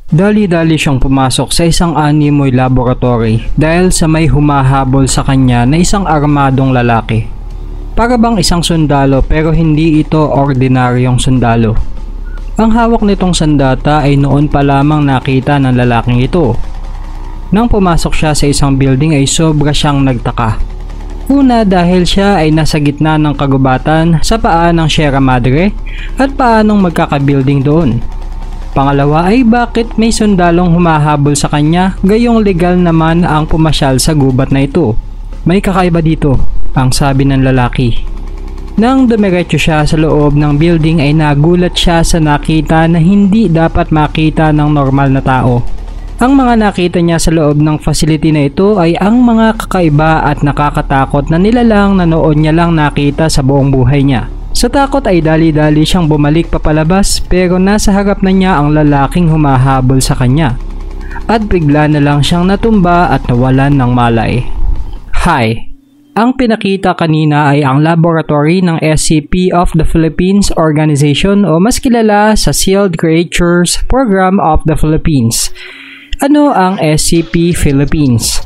Dali-dali siyang pumasok sa isang animoy laboratory dahil sa may humahabol sa kanya na isang armadong lalaki. Para bang isang sundalo pero hindi ito ordinaryong sundalo. Ang hawak nitong sandata ay noon pa lamang nakita ng lalaking ito. Nang pumasok siya sa isang building ay sobra siyang nagtaka. Una dahil siya ay nasa gitna ng kagubatan sa paa ng Sierra Madre at paanong magkakabuilding doon. Pangalawa ay bakit may sundalong humahabol sa kanya gayong legal naman ang pumasyal sa gubat na ito. May kakaiba dito, ang sabi ng lalaki. Nang dumiretso siya sa loob ng building ay nagulat siya sa nakita na hindi dapat makita ng normal na tao. Ang mga nakita niya sa loob ng facility na ito ay ang mga kakaiba at nakakatakot na nilalang na noon niya lang nakita sa buong buhay niya. Sa takot ay dali-dali siyang bumalik papalabas pero nasa harap na niya ang lalaking humahabol sa kanya. At bigla na lang siyang natumba at nawalan ng malay. Hi! Ang pinakita kanina ay ang laboratory ng SCP of the Philippines Organization o mas kilala sa Sealed Creatures Program of the Philippines. Ano ang SCP Philippines?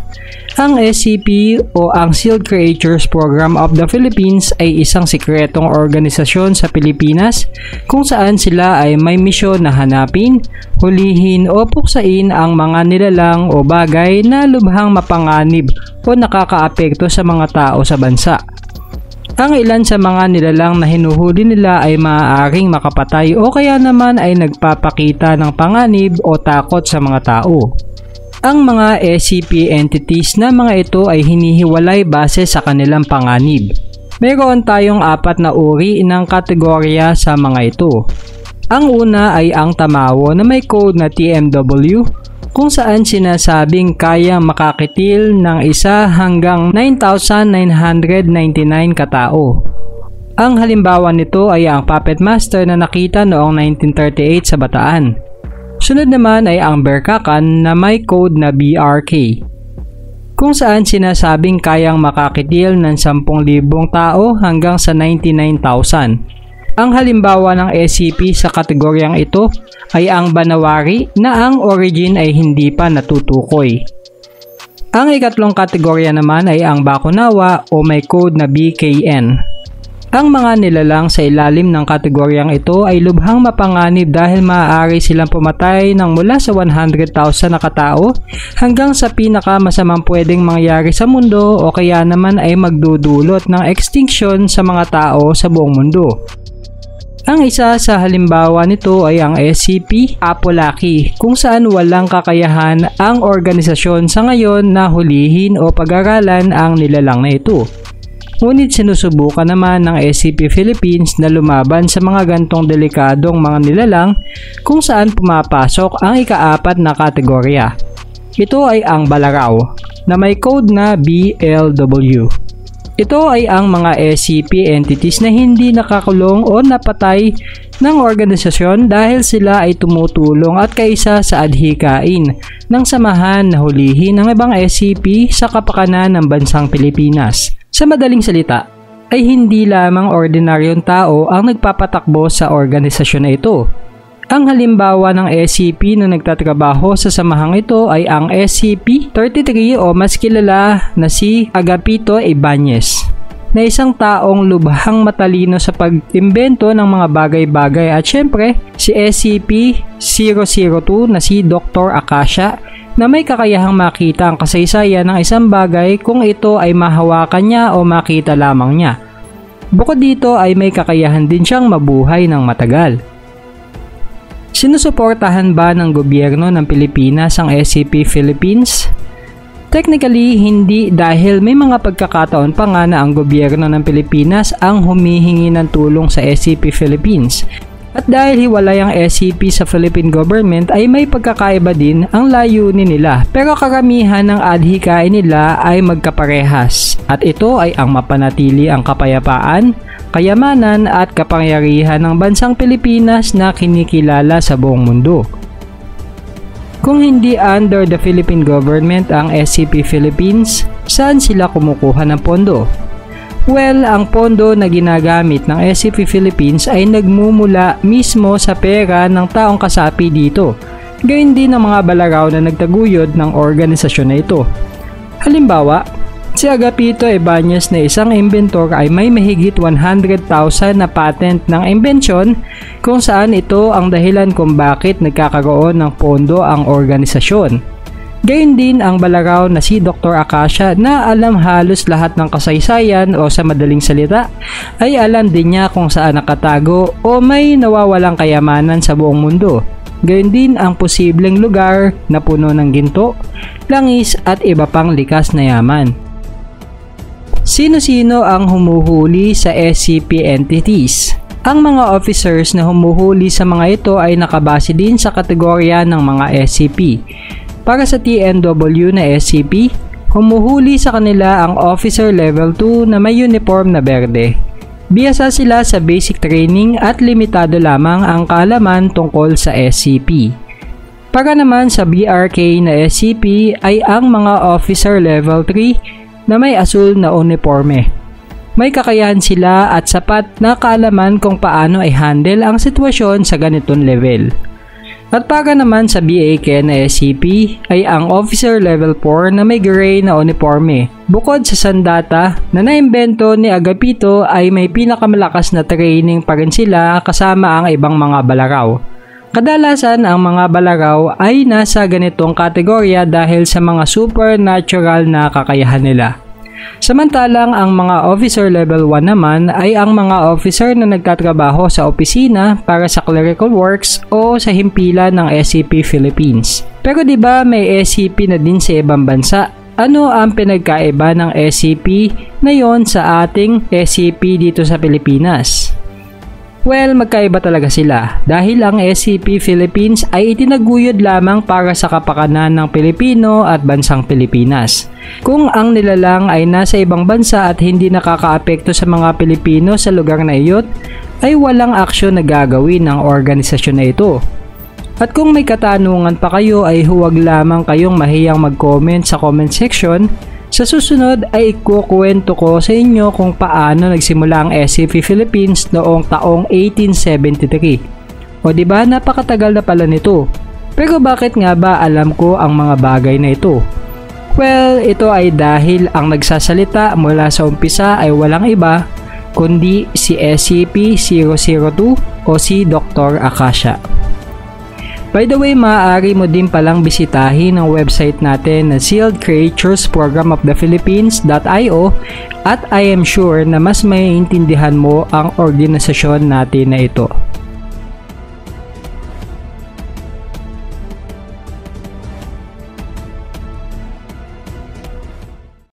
Ang SCP o ang Sealed Creatures Program of the Philippines ay isang sikretong organisasyon sa Pilipinas kung saan sila ay may misyon na hanapin, hulihin o puksain ang mga nilalang o bagay na lubhang mapanganib o nakakaapekto sa mga tao sa bansa. Ang ilan sa mga nilalang na hinuhuli nila ay maaaring makapatay o kaya naman ay nagpapakita ng panganib o takot sa mga tao. Ang mga SCP entities na mga ito ay hinihiwalay base sa kanilang panganib. Mayroon tayong 4 na uri ng kategorya sa mga ito. Ang una ay ang tamawo na may code na TMW kung saan sinasabing kayang makakitil ng 1 hanggang 9,999 katao. Ang halimbawa nito ay ang Puppet Master na nakita noong 1938 sa Bataan. Sunod naman ay ang Berkakan na may code na BRK, kung saan sinasabing kayang makakitil ng 10,000 tao hanggang sa 99,000. Ang halimbawa ng SCP sa kategoryang ito ay ang Banawari na ang origin ay hindi pa natutukoy. Ang ikatlong kategorya naman ay ang Bakunawa o may code na BKN. Ang mga nilalang sa ilalim ng kategoryang ito ay lubhang mapanganib dahil maaari silang pumatay ng mula sa 100,000 na katao hanggang sa pinakamasamang pwedeng mangyari sa mundo o kaya naman ay magdudulot ng extinction sa mga tao sa buong mundo. Ang isa sa halimbawa nito ay ang SCP Apolaki kung saan walang kakayahan ang organisasyon sa ngayon na hulihin o pag-aralan ang nilalang na ito. Ngunit sinusubukan naman ng SCP Philippines na lumaban sa mga gantong delikadong mga nilalang kung saan pumapasok ang ika-4 na kategorya. Ito ay ang Balaraw na may code na BLW. Ito ay ang mga SCP entities na hindi nakakulong o napatay ng organisasyon dahil sila ay tumutulong at kaisa sa adhikain ng samahan na hulihin ng ibang SCP sa kapakanan ng bansang Pilipinas. Sa madaling salita, ay hindi lamang ordinaryong tao ang nagpapatakbo sa organisasyon na ito. Ang halimbawa ng SCP na nagtatrabaho sa samahang ito ay ang SCP-33 o mas kilala na si Agapito Ibanez, na isang taong lubhang matalino sa pag-imbento ng mga bagay-bagay at syempre si SCP-002 na si Dr. Akasha na may kakayahang makita ang kasaysayan ng isang bagay kung ito ay mahawakan niya o makita lamang niya. Bukod dito ay may kakayahan din siyang mabuhay ng matagal. Sinusuportahan ba ng gobyerno ng Pilipinas ang SCP Philippines? Technically, hindi dahil may mga pagkakataon pa nga na ang gobyerno ng Pilipinas ang humihingi ng tulong sa SCP Philippines. At dahil hiwalay ang SCP sa Philippine government ay may pagkakaiba din ang layunin nila pero karamihan ng adhikain nila ay magkaparehas at ito ay ang mapanatili ang kapayapaan, kayamanan at kapangyarihan ng bansang Pilipinas na kinikilala sa buong mundo. Kung hindi under the Philippine government ang SCP Philippines, saan sila kumukuha ng pondo? Well, ang pondo na ginagamit ng SCP Philippines ay nagmumula mismo sa pera ng taong kasapi dito gayon din ang mga balaraw na nagtaguyod ng organisasyon na ito. Halimbawa, si Agapito Ebañez na isang inventor ay may mahigit 100,000 na patent ng imbensyon kung saan ito ang dahilan kung bakit nagkakaroon ng pondo ang organisasyon. Gayon din ang balaraw na si Dr. Acacia na alam halos lahat ng kasaysayan o sa madaling salita ay alam din niya kung saan nakatago o may nawawalang kayamanan sa buong mundo. Gayon din ang posibleng lugar na puno ng ginto, langis at iba pang likas na yaman. Sino-sino ang humuhuli sa SCP entities? Ang mga officers na humuhuli sa mga ito ay nakabase din sa kategorya ng mga SCP. Para sa TNW na SCP, humuhuli sa kanila ang Officer Level 2 na may uniform na berde. Biyasa sila sa basic training at limitado lamang ang kaalaman tungkol sa SCP. Para naman sa BRK na SCP ay ang mga Officer Level 3 na may asul na uniforme. May kakayahan sila at sapat na kaalaman kung paano i-handle ang sitwasyon sa ganitong level. At para naman sa BAK na SCP ay ang Officer Level 4 na may gray na uniforme. Bukod sa sandata na naimbento ni Agapito ay may pinakamalakas na training pa rin sila kasama ang ibang mga balaraw. Kadalasan ang mga balaraw ay nasa ganitong kategorya dahil sa mga supernatural na kakayahan nila. Samantalang ang mga Officer Level 1 naman ay ang mga officer na nagtatrabaho sa opisina para sa clerical works o sa himpilan ng SCP Philippines. Pero di ba may SCP na din sa ibang bansa? Ano ang pinagkaiba ng SCP na yon sa ating SCP dito sa Pilipinas? Well, magkaiba talaga sila dahil ang SCP Philippines ay itinaguyod lamang para sa kapakanan ng Pilipino at bansang Pilipinas. Kung ang nilalang ay nasa ibang bansa at hindi nakakaapekto sa mga Pilipino sa lugar na iyon, ay walang aksyon na gagawin ng organisasyon na ito. At kung may katanungan pa kayo ay huwag lamang kayong mahiyang mag-comment sa comment section. Sa susunod ay ikukwento ko sa inyo kung paano nagsimula ang SCP Philippines noong taong 1873. O diba napakatagal na pala nito. Pero bakit nga ba alam ko ang mga bagay na ito? Well, ito ay dahil ang nagsasalita mula sa umpisa ay walang iba kundi si SCP-002 o si Dr. Acacia. By the way, maaari mo din palang bisitahin ang website natin na Sealed Creatures Program of the Philippines.io at I am sure na mas maiintindihan mo ang organisasyon natin na ito.